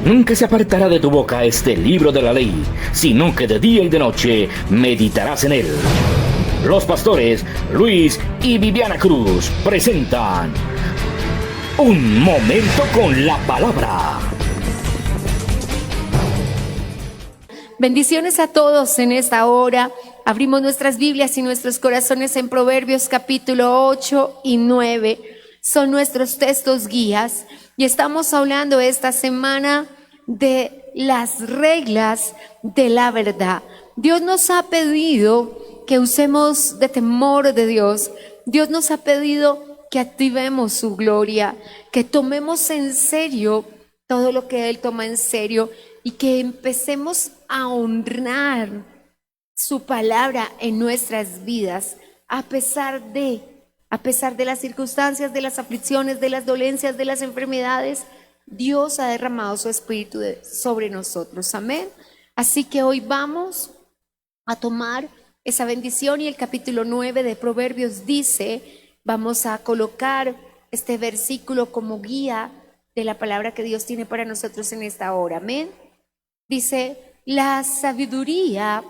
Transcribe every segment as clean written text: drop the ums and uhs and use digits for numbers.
Nunca se apartará de tu boca este libro de la ley, sino que de día y de noche meditarás en él. Los pastores Luis y Viviana Cruz presentan Un Momento con la Palabra. Bendiciones a todos en esta hora. Abrimos nuestras Biblias y nuestros corazones en Proverbios capítulo 8 y 9. Son nuestros textos guías y estamos hablando esta semana de las reglas de la verdad. Dios nos ha pedido que usemos de temor de Dios. Dios nos ha pedido que activemos su gloria, que tomemos en serio todo lo que Él toma en serio y que empecemos a honrar su palabra en nuestras vidas, a pesar de las circunstancias, de las aflicciones, de las dolencias, de las enfermedades. Dios ha derramado su espíritu sobre nosotros. Amén. Así que hoy vamos a tomar esa bendición y el capítulo 9 de Proverbios dice, vamos a colocar este versículo como guía de la palabra que Dios tiene para nosotros en esta hora. Amén. Dice, la sabiduría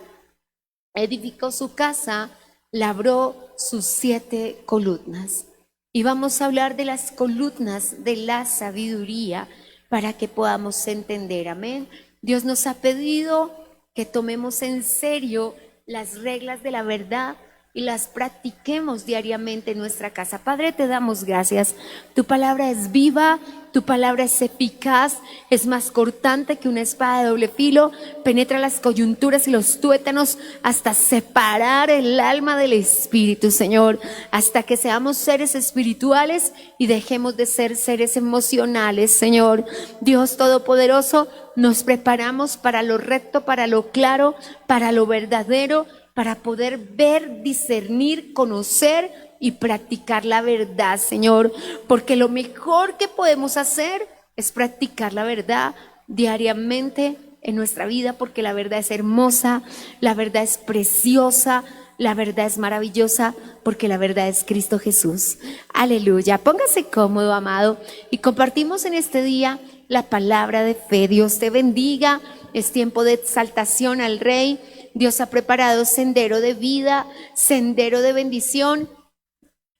edificó su casa, labró sus 7 columnas. Y vamos a hablar de las columnas de la sabiduría para que podamos entender. Amén. Dios nos ha pedido que tomemos en serio las reglas de la verdad y las practiquemos diariamente en nuestra casa. Padre, te damos gracias. Tu palabra es viva, tu palabra es eficaz, es más cortante que una espada de doble filo, penetra las coyunturas y los tuétanos hasta separar el alma del espíritu, Señor, hasta que seamos seres espirituales y dejemos de ser seres emocionales, Señor. Dios Todopoderoso, nos preparamos para lo recto, para lo claro, para lo verdadero, para poder ver, discernir, conocer y practicar la verdad, Señor, porque lo mejor que podemos hacer es practicar la verdad diariamente en nuestra vida, porque la verdad es hermosa, la verdad es preciosa, la verdad es maravillosa, porque la verdad es Cristo Jesús. Aleluya. Póngase cómodo, amado, y compartimos en este día la palabra de fe. Dios te bendiga. Es tiempo de exaltación al Rey. Dios ha preparado sendero de vida, sendero de bendición.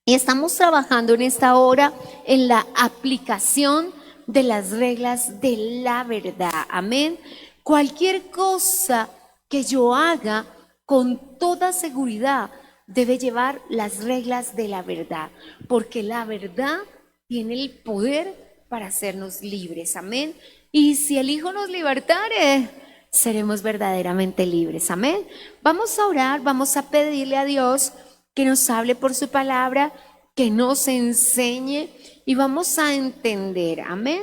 Y estamos trabajando en esta hora en la aplicación de las reglas de la verdad. Amén. Cualquier cosa que yo haga, con toda seguridad, debe llevar las reglas de la verdad, porque la verdad tiene el poder para hacernos libres. Amén. Y si el Hijo nos libertare, seremos verdaderamente libres. Amén. Vamos a orar, vamos a pedirle a Dios que nos hable por su palabra, que nos enseñe y vamos a entender. Amén.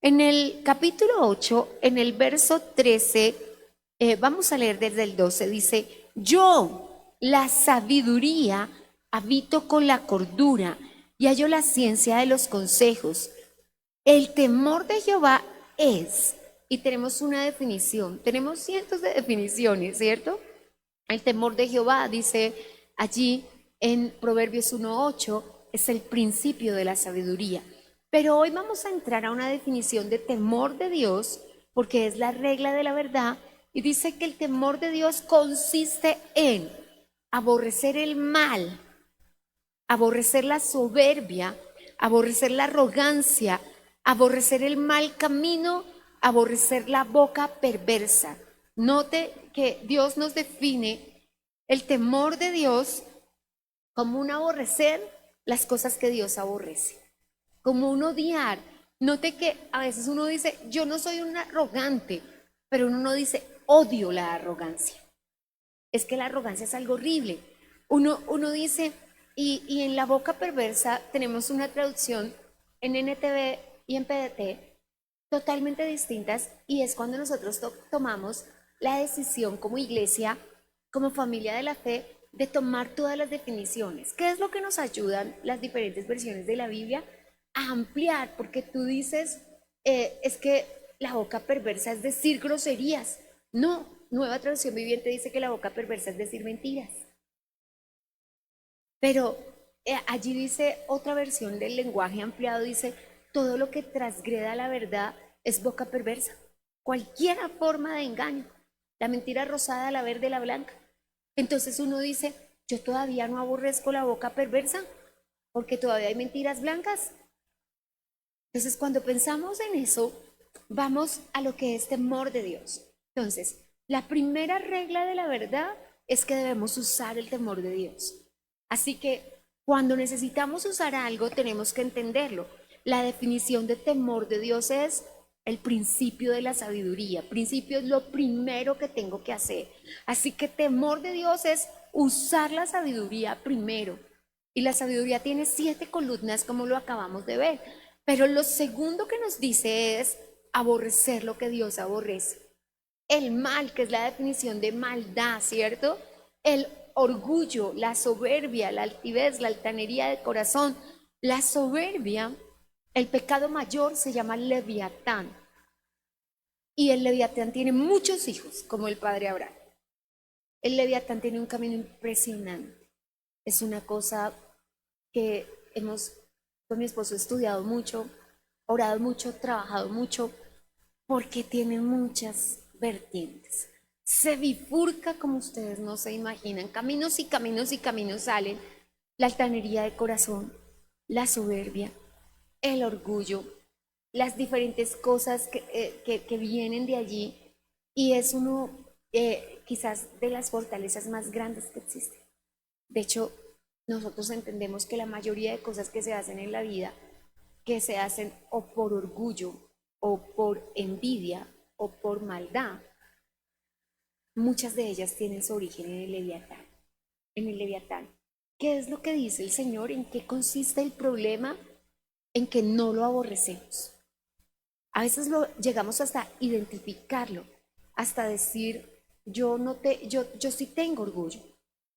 En el capítulo 8, en el verso 13, vamos a leer desde el 12, dice, yo, la sabiduría, habito con la cordura y hallo la ciencia de los consejos. El temor de Jehová es, y tenemos una definición, tenemos cientos de definiciones, ¿cierto? El temor de Jehová, dice allí en Proverbios 1:8, es el principio de la sabiduría. Pero hoy vamos a entrar a una definición de temor de Dios, porque es la regla de la verdad, y dice que el temor de Dios consiste en aborrecer el mal, aborrecer la soberbia, aborrecer la arrogancia, aborrecer el mal camino, aborrecer la boca perversa. Note que Dios nos define el temor de Dios como un aborrecer las cosas que Dios aborrece, como un odiar. Note que a veces uno dice, yo no soy un arrogante, pero uno no dice, odio la arrogancia. Es que la arrogancia es algo horrible. Uno dice, y en la boca perversa tenemos una traducción en NTV y en PDT totalmente distintas, y es cuando nosotros tomamos la decisión como iglesia, como familia de la fe, de tomar todas las definiciones. ¿Qué es lo que nos ayudan las diferentes versiones de la Biblia? A ampliar, porque tú dices, es que la boca perversa es decir groserías. No, Nueva Traducción Viviente dice que la boca perversa es decir mentiras. Pero allí dice otra versión del lenguaje ampliado, dice, todo lo que transgreda la verdad es boca perversa. Cualquier forma de engaño. La mentira rosada, la verde, la blanca. Entonces uno dice, yo todavía no aborrezco la boca perversa porque todavía hay mentiras blancas. Entonces cuando pensamos en eso, vamos a lo que es temor de Dios. Entonces, la primera regla de la verdad es que debemos usar el temor de Dios. Así que cuando necesitamos usar algo, tenemos que entenderlo. La definición de temor de Dios es el principio de la sabiduría. Principio es lo primero que tengo que hacer. Así que temor de Dios es usar la sabiduría primero. Y la sabiduría tiene 7 columnas, como lo acabamos de ver. Pero lo segundo que nos dice es aborrecer lo que Dios aborrece. El mal, que es la definición de maldad, ¿cierto? El orgullo, la soberbia, la altivez, la altanería de corazón. La soberbia, el pecado mayor se llama Leviatán. Y el Leviatán tiene muchos hijos, como el padre Abraham. El Leviatán tiene un camino impresionante. Es una cosa que hemos, con mi esposo, estudiado mucho, orado mucho, trabajado mucho, porque tiene muchas vertientes. Se bifurca como ustedes no se imaginan. Caminos y caminos y caminos salen. La altanería de corazón, la soberbia, el orgullo, las diferentes cosas que vienen de allí. Y es uno quizás de las fortalezas más grandes que existen. De hecho, nosotros entendemos que la mayoría de cosas que se hacen en la vida, que se hacen o por orgullo, o por envidia, o por maldad, muchas de ellas tienen su origen en el Leviatán. En el Leviatán. ¿Qué es lo que dice el Señor? ¿En qué consiste el problema? En que no lo aborrecemos. A veces lo llegamos hasta identificarlo, hasta decir, yo sí tengo orgullo.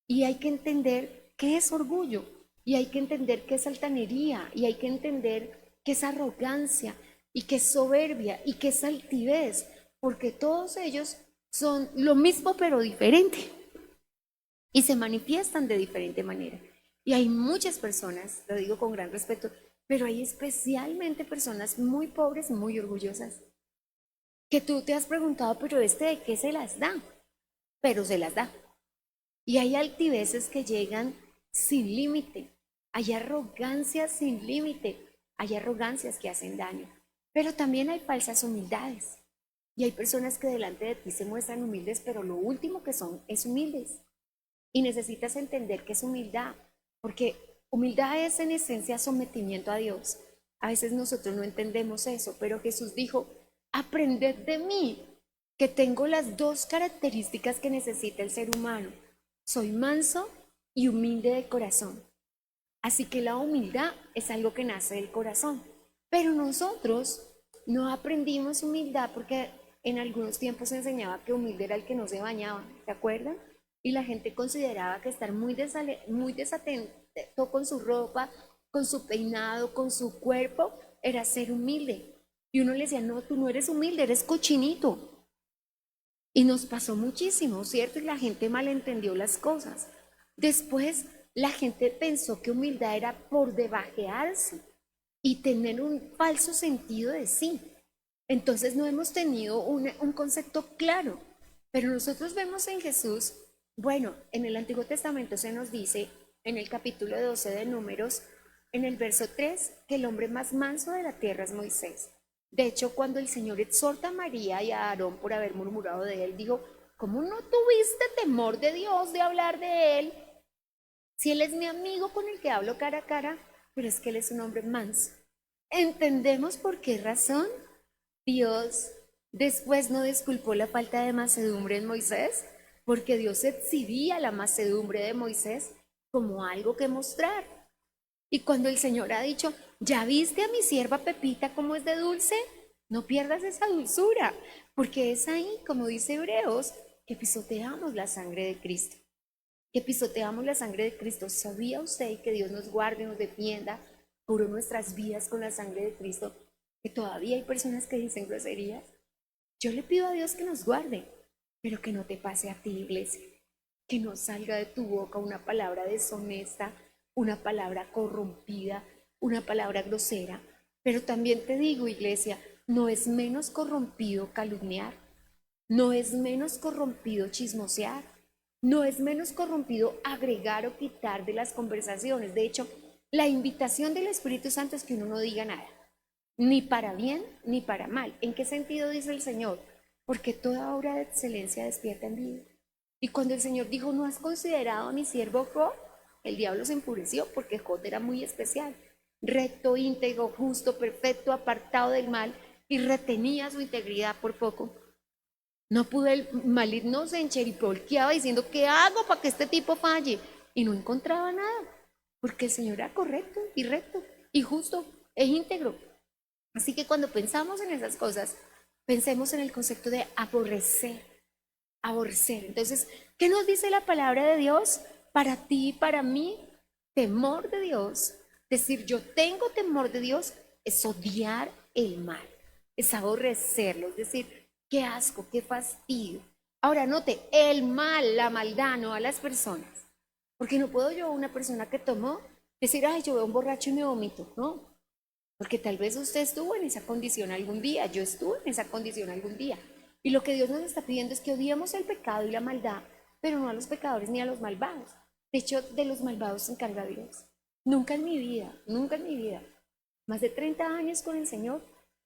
Y hay que entender qué es orgullo, y hay que entender qué es altanería, y hay que entender qué es arrogancia, y qué es soberbia, y qué es altivez, porque todos ellos son lo mismo pero diferente, y se manifiestan de diferente manera. Y hay muchas personas, lo digo con gran respeto, pero hay especialmente personas muy pobres y muy orgullosas, que tú te has preguntado, pero de qué se las da, pero se las da. Y hay altiveces que llegan sin límite, hay arrogancias sin límite, hay arrogancias que hacen daño, pero también hay falsas humildades. Y hay personas que delante de ti se muestran humildes, pero lo último que son es humildes. Y necesitas entender qué es humildad, porque humildad es en esencia sometimiento a Dios. A veces nosotros no entendemos eso, pero Jesús dijo, aprended de mí, que tengo las 2 características que necesita el ser humano. Soy manso y humilde de corazón. Así que la humildad es algo que nace del corazón. Pero nosotros no aprendimos humildad porque en algunos tiempos se enseñaba que humilde era el que no se bañaba, ¿se acuerdan? Y la gente consideraba que estar muy desatento con su ropa, con su peinado, con su cuerpo, era ser humilde. Y uno le decía, no, tú no eres humilde, eres cochinito. Y nos pasó muchísimo, ¿cierto? Y la gente malentendió las cosas. Después, la gente pensó que humildad era por debajearse y tener un falso sentido de sí. Entonces no hemos tenido un concepto claro. Pero nosotros vemos en Jesús, bueno, en el Antiguo Testamento se nos dice, en el capítulo 12 de Números, en el verso 3, que el hombre más manso de la tierra es Moisés. De hecho, cuando el Señor exhorta a María y a Aarón por haber murmurado de él, dijo, ¿cómo no tuviste temor de Dios de hablar de él? Si él es mi amigo con el que hablo cara a cara, pero es que él es un hombre manso. ¿Entendemos por qué razón Dios después no disculpó la falta de mansedumbre en Moisés? Porque Dios exhibía la mansedumbre de Moisés como algo que mostrar. Y cuando el Señor ha dicho, ¿ya viste a mi sierva Pepita cómo es de dulce? No pierdas esa dulzura, porque es ahí, como dice Hebreos, que pisoteamos la sangre de Cristo. Que pisoteamos la sangre de Cristo. ¿Sabía usted que Dios nos guarde, nos defienda, cubre nuestras vidas con la sangre de Cristo? Que todavía hay personas que dicen groserías. Yo le pido a Dios que nos guarde, pero que no te pase a ti, iglesia. Que no salga de tu boca una palabra deshonesta, una palabra corrompida, una palabra grosera. Pero también te digo, iglesia, no es menos corrompido calumniar, no es menos corrompido chismosear, no es menos corrompido agregar o quitar de las conversaciones. De hecho, la invitación del Espíritu Santo es que uno no diga nada, ni para bien ni para mal. ¿En qué sentido dice el Señor? Porque toda obra de excelencia despierta envidia. Y cuando el Señor dijo, no has considerado a mi siervo Job, el diablo se enfureció porque Job era muy especial, recto, íntegro, justo, perfecto, apartado del mal, y retenía su integridad por poco. No pudo, el maligno se encheripolqueaba diciendo, ¿qué hago para que este tipo falle? Y no encontraba nada, porque el Señor era correcto y recto y justo e íntegro. Así que cuando pensamos en esas cosas, pensemos en el concepto de aborrecer, aborrecer. Entonces, ¿qué nos dice la palabra de Dios? Para ti y para mí, temor de Dios, decir yo tengo temor de Dios, es odiar el mal, es aborrecerlo, es decir, qué asco, qué fastidio. Ahora note, el mal, la maldad, no a las personas. Porque no puedo yo, una persona que tomó, decir, ay, yo veo un borracho y me vomito. No, porque tal vez usted estuvo en esa condición algún día, yo estuve en esa condición algún día. Y lo que Dios nos está pidiendo es que odiemos el pecado y la maldad, pero no a los pecadores ni a los malvados. De hecho, de los malvados se encarga Dios. Nunca en mi vida, nunca en mi vida, más de 30 años con el Señor,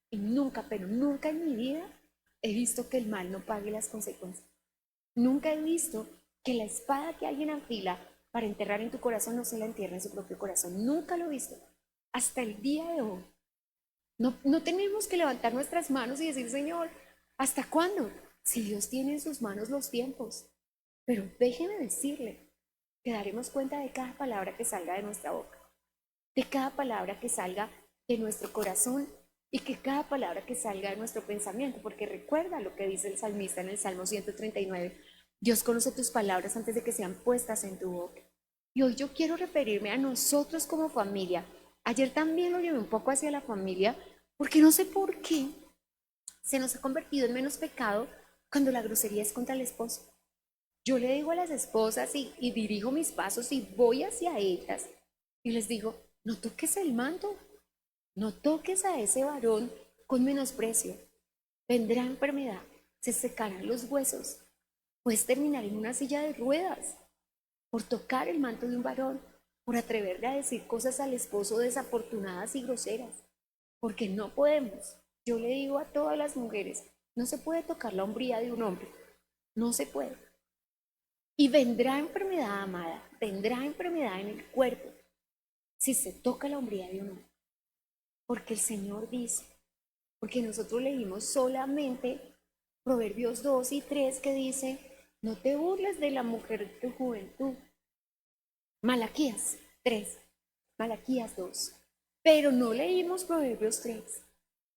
y nunca, pero nunca en mi vida he visto que el mal no pague las consecuencias. Nunca he visto que la espada que alguien afila para enterrar en tu corazón no se la entierre en su propio corazón. Nunca lo he visto. Hasta el día de hoy. No tenemos que levantar nuestras manos y decir, Señor, ¿hasta cuándo? Si Dios tiene en sus manos los tiempos. Pero déjeme decirle que daremos cuenta de cada palabra que salga de nuestra boca, de cada palabra que salga de nuestro corazón y que cada palabra que salga de nuestro pensamiento, porque recuerda lo que dice el salmista en el Salmo 139, Dios conoce tus palabras antes de que sean puestas en tu boca. Y hoy yo quiero referirme a nosotros como familia. Ayer también lo llevé un poco hacia la familia, porque no sé por qué se nos ha convertido en menos pecado cuando la grosería es contra el esposo. Yo le digo a las esposas y dirijo mis pasos y voy hacia ellas y les digo, no toques el manto, no toques a ese varón con menosprecio. Vendrá enfermedad, se secarán los huesos, puedes terminar en una silla de ruedas por tocar el manto de un varón, por atreverle a decir cosas al esposo desafortunadas y groseras, porque no podemos. Yo le digo a todas las mujeres, no se puede tocar la hombría de un hombre, no se puede. Y vendrá enfermedad, amada, vendrá enfermedad en el cuerpo si se toca la hombría de un hombre. Porque el Señor dice, porque nosotros leímos solamente Proverbios 2 y 3 que dice, no te burles de la mujer de tu juventud. Malaquías 3, Malaquías 2. Pero no leímos Proverbios 3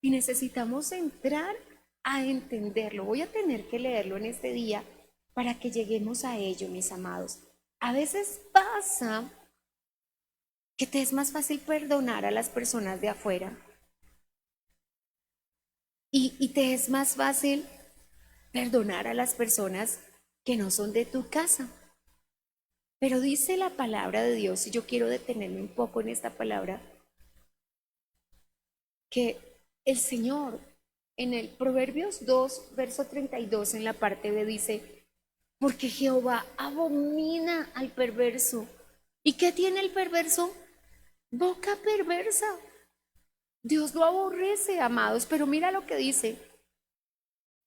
y necesitamos entrar a entenderlo. Voy a tener que leerlo en este día para que lleguemos a ello, mis amados. A veces pasa que te es más fácil perdonar a las personas de afuera y te es más fácil perdonar a las personas que no son de tu casa. Pero dice la palabra de Dios, y yo quiero detenerme un poco en esta palabra, que el Señor en el Proverbios 2, verso 32, en la parte B dice, porque Jehová abomina al perverso. ¿Y qué tiene el perverso? Boca perversa. Dios lo aborrece, amados, pero mira lo que dice,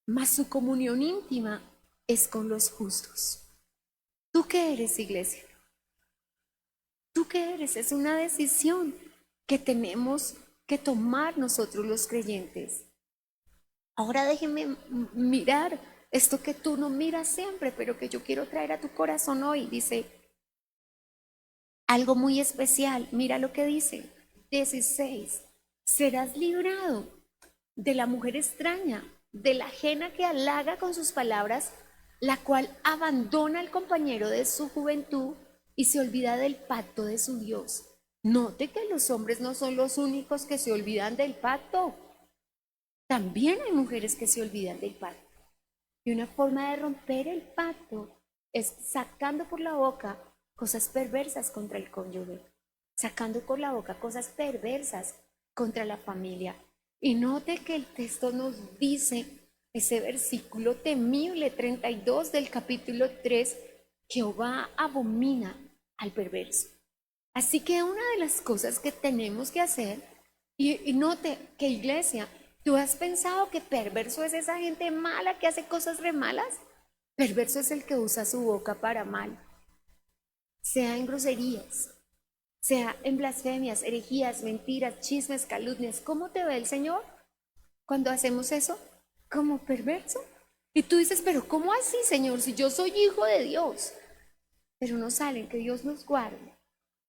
mas su comunión íntima es con los justos. ¿Tú qué eres, iglesia? ¿Tú qué eres? Es una decisión que tenemos que tomar nosotros los creyentes. Ahora déjenme mirar esto que tú no miras siempre, pero que yo quiero traer a tu corazón hoy. Dice algo muy especial. Mira lo que dice. 16. Serás librado de la mujer extraña, de la ajena que halaga con sus palabras, la cual abandona al compañero de su juventud y se olvida del pacto de su Dios. Note que los hombres no son los únicos que se olvidan del pacto. También hay mujeres que se olvidan del pacto. Y una forma de romper el pacto es sacando por la boca cosas perversas contra el cónyuge, sacando por la boca cosas perversas contra la familia. Y note que el texto nos dice, ese versículo temible 32 del capítulo 3, Jehová abomina al perverso. Así que una de las cosas que tenemos que hacer, y note que iglesia, ¿tú has pensado que perverso es esa gente mala que hace cosas re malas? Perverso es el que usa su boca para mal, sea en groserías, sea en blasfemias, herejías, mentiras, chismes, calumnias. ¿Cómo te ve el Señor cuando hacemos eso? Como perverso. Y tú dices, pero ¿cómo así, Señor? Si yo soy hijo de Dios. Pero no salen, que Dios nos guarde.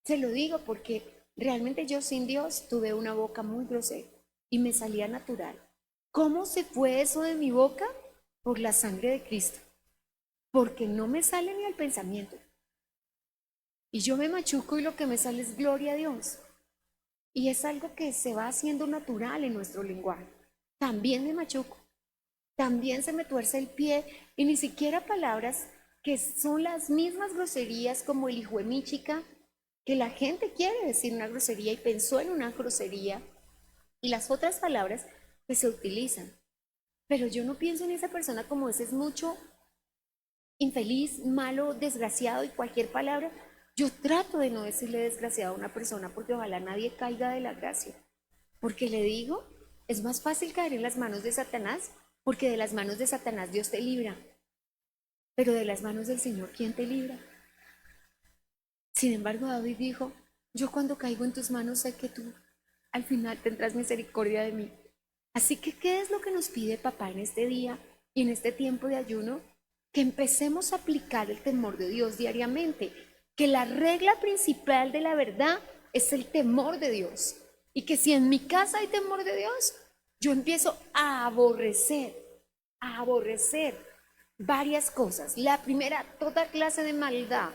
Se lo digo porque realmente yo sin Dios tuve una boca muy grosera y me salía natural. ¿Cómo se fue eso de mi boca? Por la sangre de Cristo. Porque no me sale ni al pensamiento. Y yo me machuco y lo que me sale es gloria a Dios. Y es algo que se va haciendo natural en nuestro lenguaje. También me machuco. También se me tuerce el pie y ni siquiera palabras que son las mismas groserías como el hijo de mi chica, que la gente quiere decir una grosería y pensó en una grosería, y las otras palabras que se utilizan. Pero yo no pienso en esa persona como ese es mucho infeliz, malo, desgraciado y cualquier palabra. Yo trato de no decirle desgraciado a una persona porque ojalá nadie caiga de la gracia. Porque le digo, es más fácil caer en las manos de Satanás, porque de las manos de Satanás Dios te libra. Pero de las manos del Señor, ¿quién te libra? Sin embargo, David dijo, yo cuando caigo en tus manos sé que tú al final tendrás misericordia de mí. Así que, ¿qué es lo que nos pide papá en este día y en este tiempo de ayuno? Que empecemos a aplicar el temor de Dios diariamente, que la regla principal de la verdad es el temor de Dios. Y que si en mi casa hay temor de Dios, yo empiezo a aborrecer varias cosas. La primera, toda clase de maldad.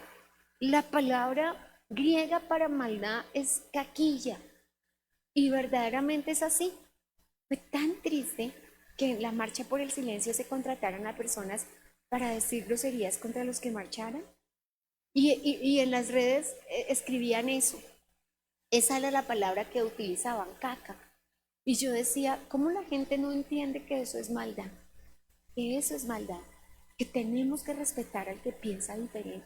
La palabra griega para maldad es caquilla. Y verdaderamente es así. Fue tan triste que en la marcha por el silencio se contrataran a personas para decir groserías contra los que marcharan. Y en las redes escribían eso. Esa era la palabra que utilizaban, caca. Y yo decía, ¿cómo la gente no entiende que eso es maldad? Que eso es maldad. Que tenemos que respetar al que piensa diferente.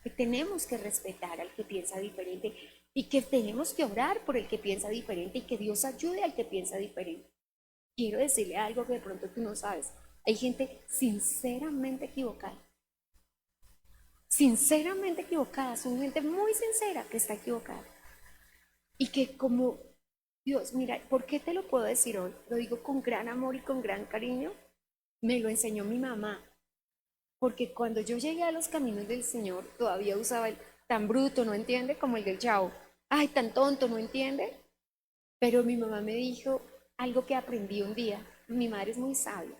Que tenemos que respetar al que piensa diferente. Y que tenemos que orar por el que piensa diferente y que Dios ayude al que piensa diferente. Quiero decirle algo que de pronto tú no sabes. Hay gente sinceramente equivocada. Sinceramente equivocada. Son gente muy sincera que está equivocada. Y que como, Dios, mira, ¿por qué te lo puedo decir hoy? Lo digo con gran amor y con gran cariño. Me lo enseñó mi mamá. Porque cuando yo llegué a los caminos del Señor, todavía usaba el tan bruto, ¿no entiende? Como el del Chavo. Ay, tan tonto, ¿no entiende? Pero mi mamá me dijo algo que aprendí un día. Mi madre es muy sabia.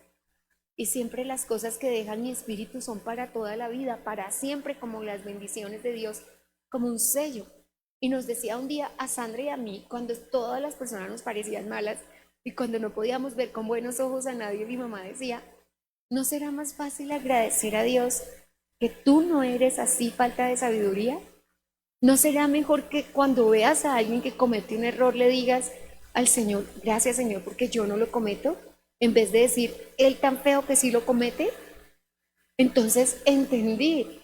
Y siempre las cosas que dejan mi espíritu son para toda la vida, para siempre, como las bendiciones de Dios, como un sello. Y nos decía un día a Sandra y a mí, cuando todas las personas nos parecían malas y cuando no podíamos ver con buenos ojos a nadie, mi mamá decía, ¿no será más fácil agradecer a Dios que tú no eres así, falta de sabiduría? ¿No será mejor que cuando veas a alguien que comete un error le digas al Señor, gracias Señor porque yo no lo cometo? En vez de decir, él tan feo que sí lo comete. Entonces entendí,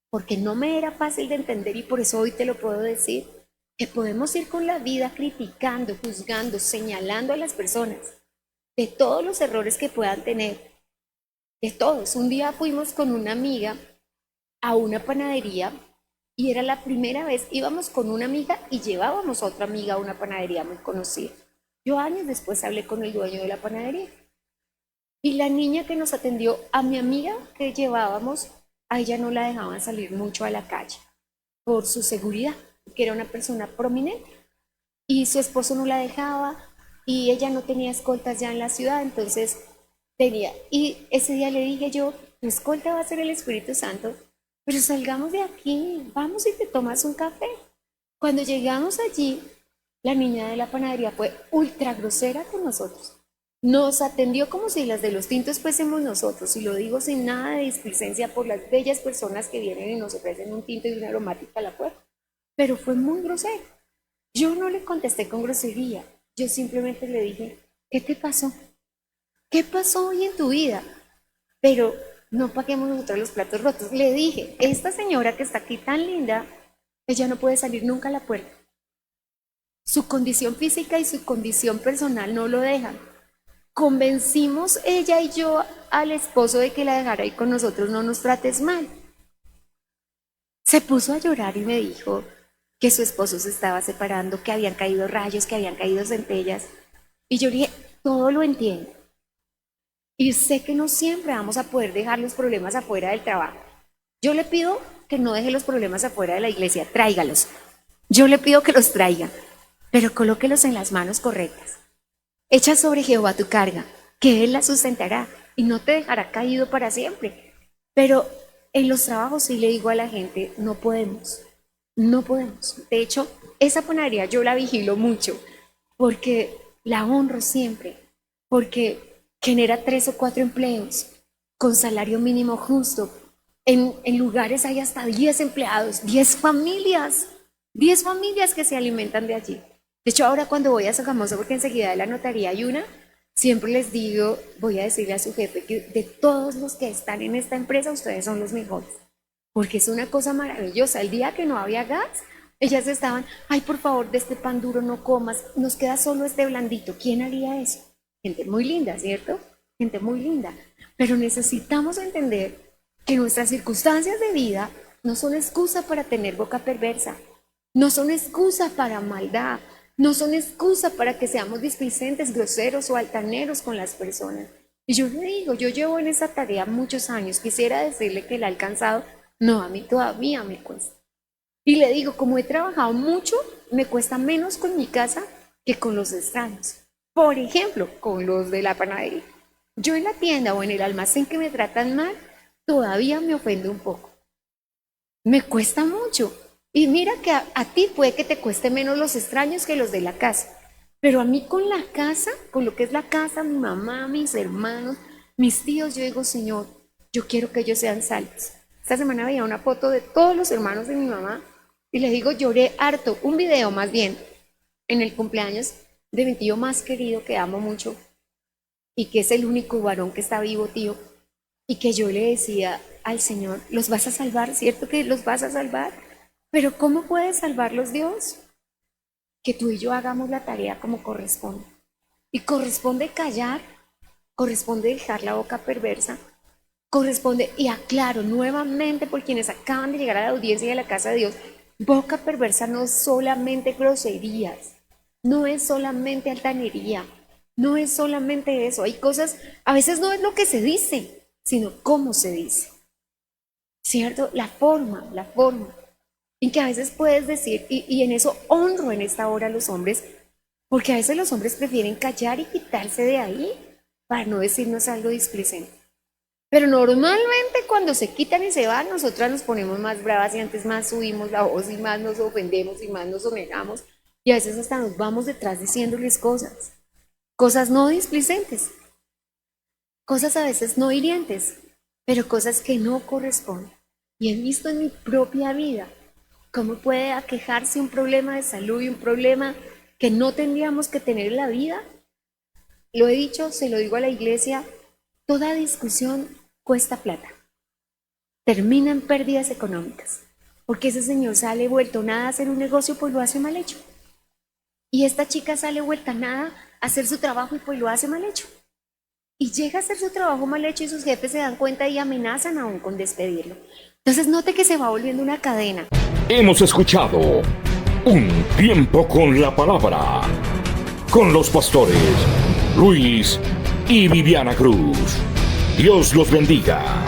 porque no me era fácil de entender y por eso hoy te lo puedo decir, que podemos ir con la vida criticando, juzgando, señalando a las personas de todos los errores que puedan tener, de todos. Un día fuimos con una amiga a una panadería y era la primera vez, íbamos con una amiga y llevábamos a otra amiga a una panadería muy conocida. Yo años después hablé con el dueño de la panadería. Y la niña que nos atendió, a mi amiga que llevábamos, a ella no la dejaban salir mucho a la calle por su seguridad, que era una persona prominente. Y su esposo no la dejaba y ella no tenía escoltas ya en la ciudad, entonces tenía. Y ese día le dije yo, tu escolta va a ser el Espíritu Santo, pero salgamos de aquí, vamos y te tomas un café. Cuando llegamos allí, la niña de la panadería fue ultra grosera con nosotros. Nos atendió como si las de los tintos fuésemos nosotros, y lo digo sin nada de displicencia por las bellas personas que vienen y nos ofrecen un tinto y una aromática a la puerta. Pero fue muy grosera. Yo no le contesté con grosería, Yo simplemente le dije, ¿qué te pasó? ¿Qué pasó hoy en tu vida? Pero no paguemos nosotros los platos rotos. Le dije, esta señora que está aquí tan linda, ella no puede salir nunca a la puerta. Su condición física y su condición personal no lo dejan. Convencimos ella y yo al esposo de que la dejara ir con nosotros, no nos trates mal. Se puso a llorar y me dijo que su esposo se estaba separando, que habían caído rayos, que habían caído centellas. Y yo le dije, todo lo entiendo. Y sé que no siempre vamos a poder dejar los problemas afuera del trabajo. Yo le pido que no deje los problemas afuera de la iglesia, tráigalos. Yo le pido que los traiga, pero colóquelos en las manos correctas. Echa sobre Jehová tu carga, que Él la sustentará y no te dejará caído para siempre. Pero en los trabajos sí le digo a la gente, no podemos. De hecho, esa panadería yo la vigilo mucho, porque la honro siempre, porque genera 3 o 4 empleos con salario mínimo justo. En lugares hay hasta 10 empleados, 10 familias que se alimentan de allí. De hecho, ahora cuando voy a Sogamoso, porque enseguida de la notaría hay una, siempre les digo, voy a decirle a su jefe que de todos los que están en esta empresa, ustedes son los mejores. Porque es una cosa maravillosa. El día que no había gas, ellas estaban, ay, por favor, de este pan duro no comas, nos queda solo este blandito. ¿Quién haría eso? Gente muy linda, ¿cierto? Gente muy linda. Pero necesitamos entender que nuestras circunstancias de vida no son excusa para tener boca perversa, no son excusa para maldad, no son excusa para que seamos displicentes, groseros o altaneros con las personas. Y yo le digo, yo llevo en esa tarea muchos años, quisiera decirle que la he alcanzado, no, a mí todavía me cuesta. Y le digo, como he trabajado mucho, me cuesta menos con mi casa que con los extraños. Por ejemplo, con los de la panadería. Yo en la tienda o en el almacén que me tratan mal, todavía me ofende un poco. Me cuesta mucho. Y mira que a ti puede que te cueste menos los extraños que los de la casa. Pero a mí con la casa, con lo que es la casa, mi mamá, mis hermanos, mis tíos, yo digo, Señor, yo quiero que ellos sean salvos. Esta semana veía una foto de todos los hermanos de mi mamá y les digo, lloré harto, un video más bien, en el cumpleaños de mi tío más querido que amo mucho y que es el único varón que está vivo, tío, y que yo le decía al Señor, los vas a salvar, ¿cierto que los vas a salvar? Pero ¿cómo puede salvarlos Dios? Que tú y yo hagamos la tarea como corresponde. Y corresponde callar, corresponde dejar la boca perversa, corresponde, y aclaro nuevamente por quienes acaban de llegar a la audiencia de la casa de Dios, boca perversa no es solamente groserías, no es solamente altanería, no es solamente eso. Hay cosas, a veces no es lo que se dice, sino cómo se dice, ¿cierto? La forma, en que a veces puedes decir, y en eso honro en esta hora a los hombres, porque a veces los hombres prefieren callar y quitarse de ahí para no decirnos algo displicente. Pero normalmente cuando se quitan y se van, nosotras nos ponemos más bravas y antes más subimos la voz y más nos ofendemos y más nos sonegamos y a veces hasta nos vamos detrás diciéndoles cosas no displicentes, cosas a veces no hirientes, pero cosas que no corresponden. Y he visto en mi propia vida cómo puede aquejarse un problema de salud y un problema que no tendríamos que tener en la vida. Lo he dicho, se lo digo a la iglesia, toda discusión cuesta plata, termina en pérdidas económicas, porque ese señor sale vuelto nada a hacer un negocio, pues lo hace mal hecho. Y esta chica sale vuelta nada a hacer su trabajo y pues lo hace mal hecho. Y llega a hacer su trabajo mal hecho y sus jefes se dan cuenta y amenazan aún con despedirlo. Entonces note que se va volviendo una cadena. Hemos escuchado Un Tiempo con la Palabra, con los pastores Luis y Viviana Cruz. Dios los bendiga.